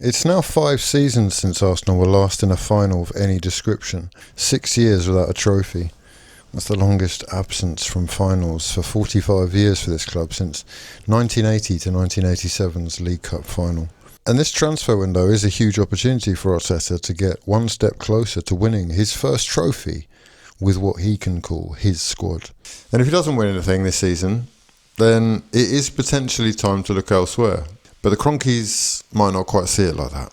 It's now 5 seasons since Arsenal were last in a final of any description. 6 years without a trophy. That's the longest absence from finals for 45 years for this club, since 1980 to 1987's League Cup final. And this transfer window is a huge opportunity for Arteta to get one step closer to winning his first trophy with what he can call his squad. And if he doesn't win anything this season, then it is potentially time to look elsewhere. But the Cronkies might not quite see it like that.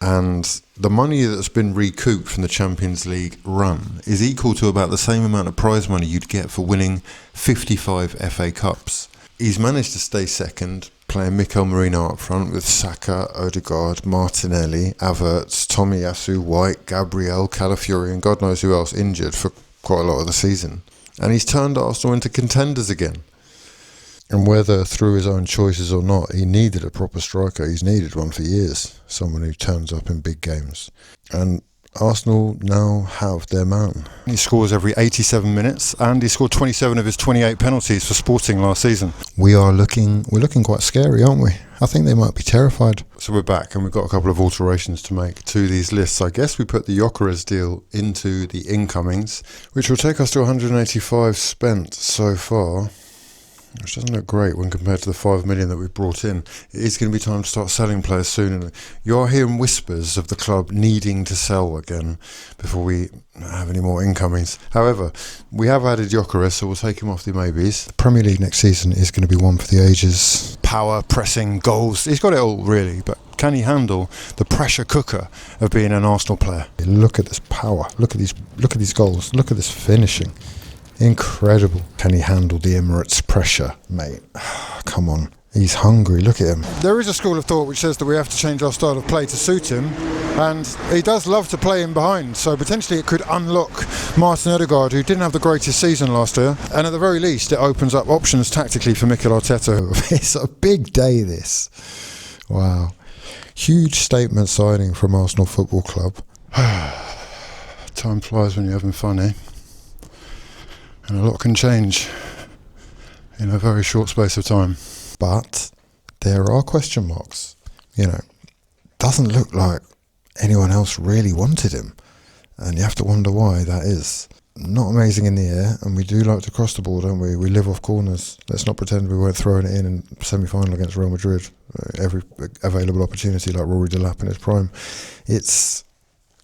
And the money that's been recouped from the Champions League run is equal to about the same amount of prize money you'd get for winning 55 FA Cups. He's managed to stay second, playing Mikel Merino up front with Saka, Odegaard, Martinelli, Havertz, Tomiyasu, White, Gabriel, Calafiori and God knows who else injured for quite a lot of the season. And he's turned Arsenal into contenders again. And whether through his own choices or not, he needed a proper striker. He's needed one for years. Someone who turns up in big games. And Arsenal now have their man. He scores every 87 minutes and he scored 27 of his 28 penalties for Sporting last season. We're looking quite scary, aren't we? I think they might be terrified. So we're back and we've got a couple of alterations to make to these lists. I guess we put the GYOKERES deal into the incomings, which will take us to 185 spent so far. Which doesn't look great when compared to the 5 million that we've brought in. It is going to be time to start selling players soon. And you are hearing whispers of the club needing to sell again before we have any more incomings. However, we have added GYOKERES, so we'll take him off the maybes. The Premier League next season is going to be one for the ages. Power, pressing, goals. He's got it all, really. But can he handle the pressure cooker of being an Arsenal player? Look at this power. Look at these goals. Look at this finishing. Incredible. Can he handle the Emirates pressure, mate? Come on. He's hungry. Look at him. There is a school of thought which says that we have to change our style of play to suit him, and he does love to play in behind, so potentially it could unlock Martin Odegaard, who didn't have the greatest season last year, and at the very least it opens up options tactically for Mikel Arteta. It's a big day, this. Wow. Huge statement signing from Arsenal Football Club. Time flies when you're having fun, eh? And a lot can change in a very short space of time. But there are question marks. Doesn't look like anyone else really wanted him. And you have to wonder why that is. Not amazing in the air, and we do like to cross the ball, don't we? We live off corners. Let's not pretend we weren't throwing it in semi-final against Real Madrid. Every available opportunity, like Rory Delap in his prime. It's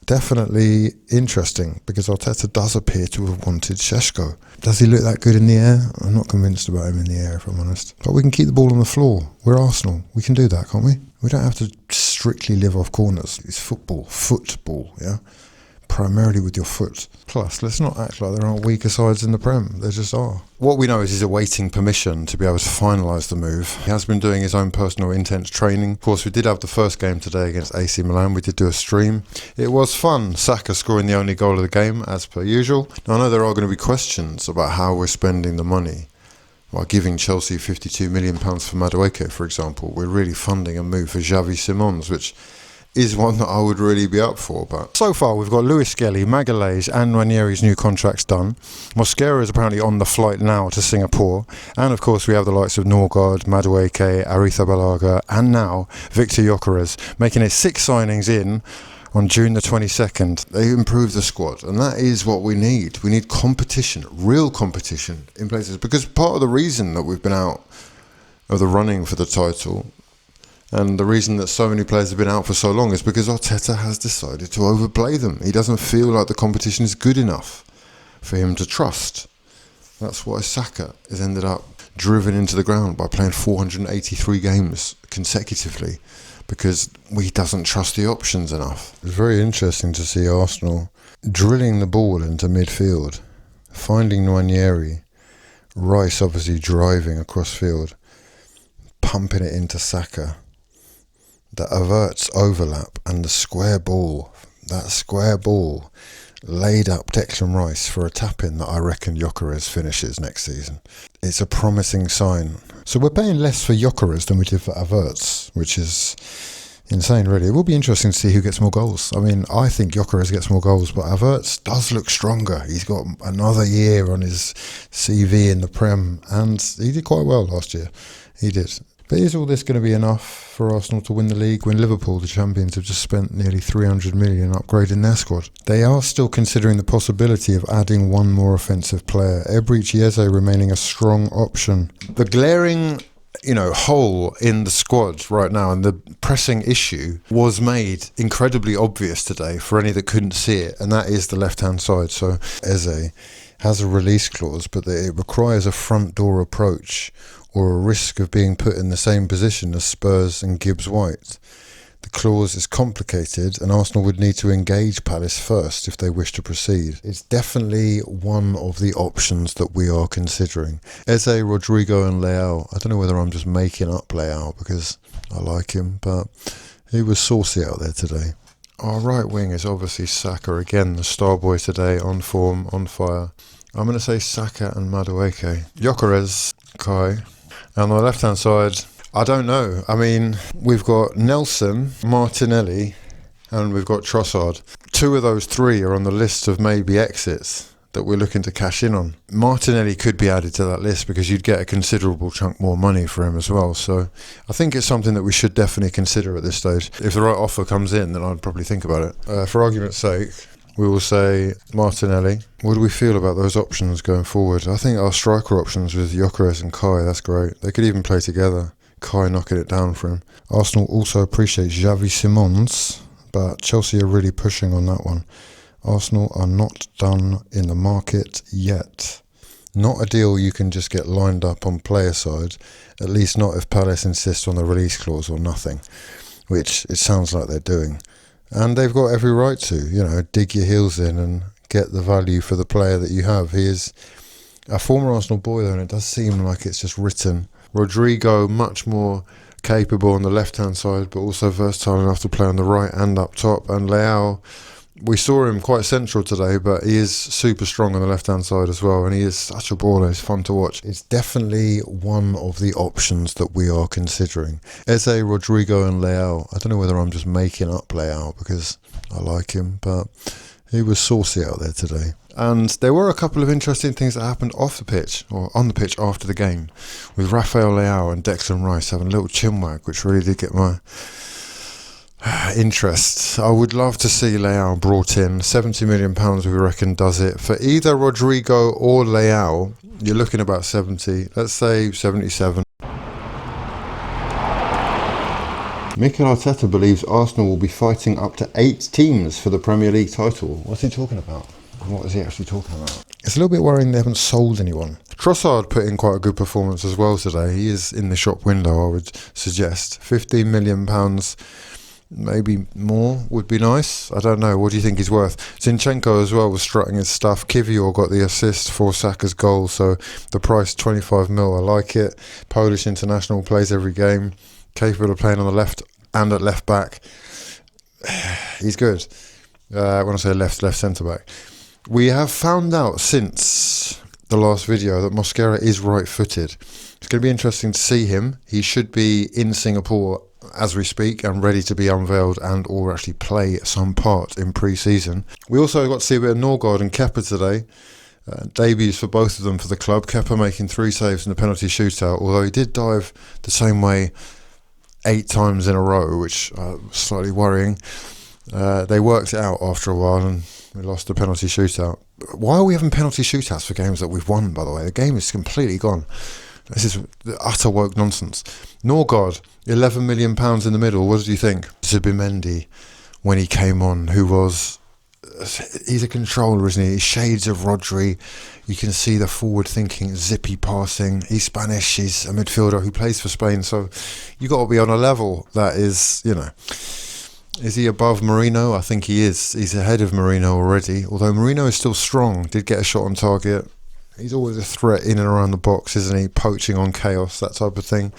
definitely interesting because Arteta does appear to have wanted Šeško. Does he look that good in the air? I'm not convinced about him in the air, if I'm honest. But we can keep the ball on the floor. We're Arsenal. We can do that, can't we? We don't have to strictly live off corners. It's football, yeah? Primarily with your foot. Plus, let's not act like there aren't weaker sides in the Prem. There just are. What we know is he's awaiting permission to be able to finalise the move. He has been doing his own personal intense training. Of course, we did have the first game today against AC Milan. We did do a stream. It was fun. Saka scoring the only goal of the game, as per usual. Now, I know there are going to be questions about how we're spending the money. While giving Chelsea £52 million for Madueke, for example, we're really funding a move for Xavi Simons, which is one that I would really be up for. But so far we've got Luis Skelly, Magalhaes and Ranieri's new contracts done. Mosquera is apparently on the flight now to Singapore, and of course we have the likes of Norgard, Madueke, Arrizabalaga and now Viktor Gyökeres, making it 6 signings in on June the 22nd. They improved the squad, and that is what we need. We need competition, real competition in places, because part of the reason that we've been out of the running for the title and the reason that so many players have been out for so long is because Arteta has decided to overplay them. He doesn't feel like the competition is good enough for him to trust. That's why Saka has ended up driven into the ground by playing 483 games consecutively, because he doesn't trust the options enough. It's very interesting to see Arsenal drilling the ball into midfield, finding Ranieri, Rice obviously driving across field, pumping it into Saka. The Havertz overlap and the square ball, that square ball laid up Declan Rice for a tap-in that I reckon GYOKERES finishes next season. It's a promising sign. So we're paying less for GYOKERES than we did for Havertz, which is insane, really. It will be interesting to see who gets more goals. I mean, I think GYOKERES gets more goals, but Havertz does look stronger. He's got another year on his CV in the Prem, and he did quite well last year. He did. But is all this going to be enough for Arsenal to win the league when Liverpool, the champions, have just spent nearly 300 million upgrading their squad? They are still considering the possibility of adding one more offensive player, Eberechi Eze remaining a strong option. The glaring hole in the squad right now and the pressing issue was made incredibly obvious today for any that couldn't see it, and that is the left-hand side. So Eze has a release clause, but it requires a front door approach or a risk of being put in the same position as Spurs and Gibbs-White. The clause is complicated and Arsenal would need to engage Palace first if they wish to proceed. It's definitely one of the options that we are considering. Eze, Rodrigo and Leao. I don't know whether I'm just making up Leao because I like him, but he was saucy out there today. Our right wing is obviously Saka again, the star boy today, on form, on fire. I'm going to say Saka and Madueke. GYOKERES, Kai. And on the left-hand side, I don't know. I mean, we've got Nelson, Martinelli, and we've got Trossard. 2 of those 3 are on the list of maybe exits that we're looking to cash in on. Martinelli could be added to that list because you'd get a considerable chunk more money for him as well. So I think it's something that we should definitely consider at this stage. If the right offer comes in, then I'd probably think about it. For argument's sake, we will say Martinelli. What do we feel about those options going forward? I think our striker options with GYOKERES and Kai, that's great. They could even play together. Kai knocking it down for him. Arsenal also appreciates Xavi Simons, but Chelsea are really pushing on that one. Arsenal are not done in the market yet. Not a deal you can just get lined up on player side, at least not if Palace insists on the release clause or nothing, which it sounds like they're doing. And they've got every right to, dig your heels in and get the value for the player that you have. He is a former Arsenal boy though, and it does seem like it's just written. Rodrigo, much more capable on the left-hand side, but also versatile enough to play on the right and up top. And Leao, we saw him quite central today, but he is super strong on the left-hand side as well, and he is such a baller. It's fun to watch. It's definitely one of the options that we are considering. Eze, Rodrigo and Leao. I don't know whether I'm just making up Leao because I like him, but he was saucy out there today. And there were a couple of interesting things that happened off the pitch, or on the pitch after the game, with Rafael Leao and Declan Rice having a little chinwag, which really did get my interest. I would love to see Leao brought in. £70 million we reckon does it. For either Rodrigo or Leao, you're looking about 70, let's say 77. Mikel Arteta believes Arsenal will be fighting up to 8 teams for the Premier League title. What's he talking about? What is he actually talking about? It's a little bit worrying they haven't sold anyone. Trossard put in quite a good performance as well today. He is in the shop window, I would suggest. £15 million, maybe more would be nice. I don't know. What do you think he's worth? Zinchenko as well was strutting his stuff. Kivior got the assist for Saka's goal, so the price 25 mil. I like it. Polish international, plays every game. Capable of playing on the left and at left back. He's good. When I say left centre back. We have found out since the last video that Mosquera is right-footed. It's going to be interesting to see him. He should be in Singapore as we speak and ready to be unveiled and or actually play some part in pre-season. We also got to see a bit of Norgard and Kepa today. Debuts for both of them for the club. Kepa making 3 saves in the penalty shootout, although he did dive the same way 8 times in a row, which was slightly worrying. They worked it out after a while and we lost the penalty shootout. Why are we having penalty shootouts for games that we've won, by the way? The game is completely gone. This is utter woke nonsense. Norgard, £11 million in the middle. What did you think? Zubimendi, when he came on, he's a controller, isn't he? He's shades of Rodri. You can see the forward-thinking, zippy passing. He's Spanish. He's a midfielder who plays for Spain. So you got to be on a level that is, Is he above Marino? I think he is. He's ahead of Marino already. Although Marino is still strong. Did get a shot on target. He's always a threat in and around the box, isn't he? Poaching on chaos, that type of thing.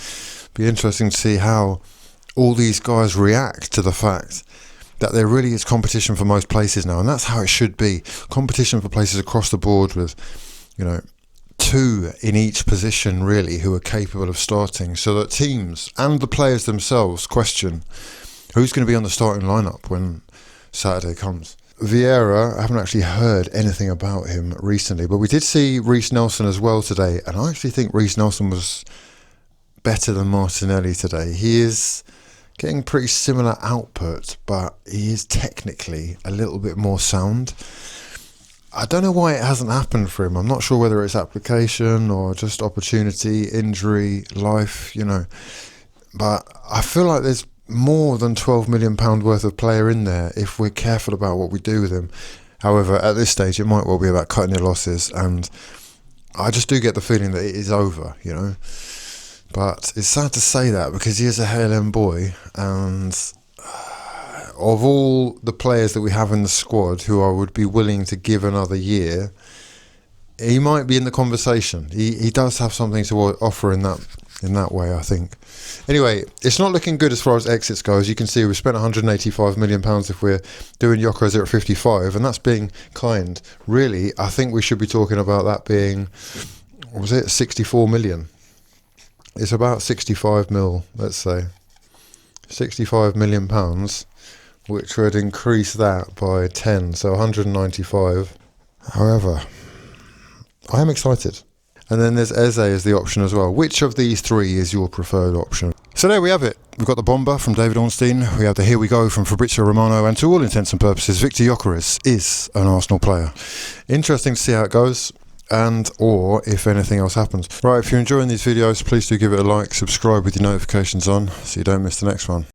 Be interesting to see how all these guys react to the fact that there really is competition for most places now. And that's how it should be. Competition for places across the board with, 2 in each position, really, who are capable of starting. So that teams and the players themselves question who's going to be on the starting lineup when Saturday comes. Vieira, I haven't actually heard anything about him recently, but we did see Reiss Nelson as well today, and I actually think Reiss Nelson was better than Martinelli today. He is getting pretty similar output, but he is technically a little bit more sound. I don't know why it hasn't happened for him. I'm not sure whether it's application or just opportunity, injury, life, you know. But I feel like there's more than £12 million worth of player in there if we're careful about what we do with him. However, at this stage, it might well be about cutting your losses, and I just do get the feeling that it is over, you know. But it's sad to say that because he is a Hale boy, and of all the players that we have in the squad who I would be willing to give another year, he might be in the conversation. He does have something to offer in that way, I think. Anyway, it's not looking good as far as exits go. As you can see, we spent £185 million if we're doing GYOKERES at 55, and that's being kind. Really, I think we should be talking about that being, what was it, 64 million? It's about 65 mil, let's say. £65 million, which would increase that by 10, so 195. However, I am excited. And then there's Eze as the option as well. Which of these three is your preferred option? So there we have it. We've got the Bomber from David Ornstein. We have the Here We Go from Fabrizio Romano. And to all intents and purposes, Viktor Gyökeres is an Arsenal player. Interesting to see how it goes, and or if anything else happens. Right, if you're enjoying these videos, please do give it a like, subscribe with your notifications on so you don't miss the next one.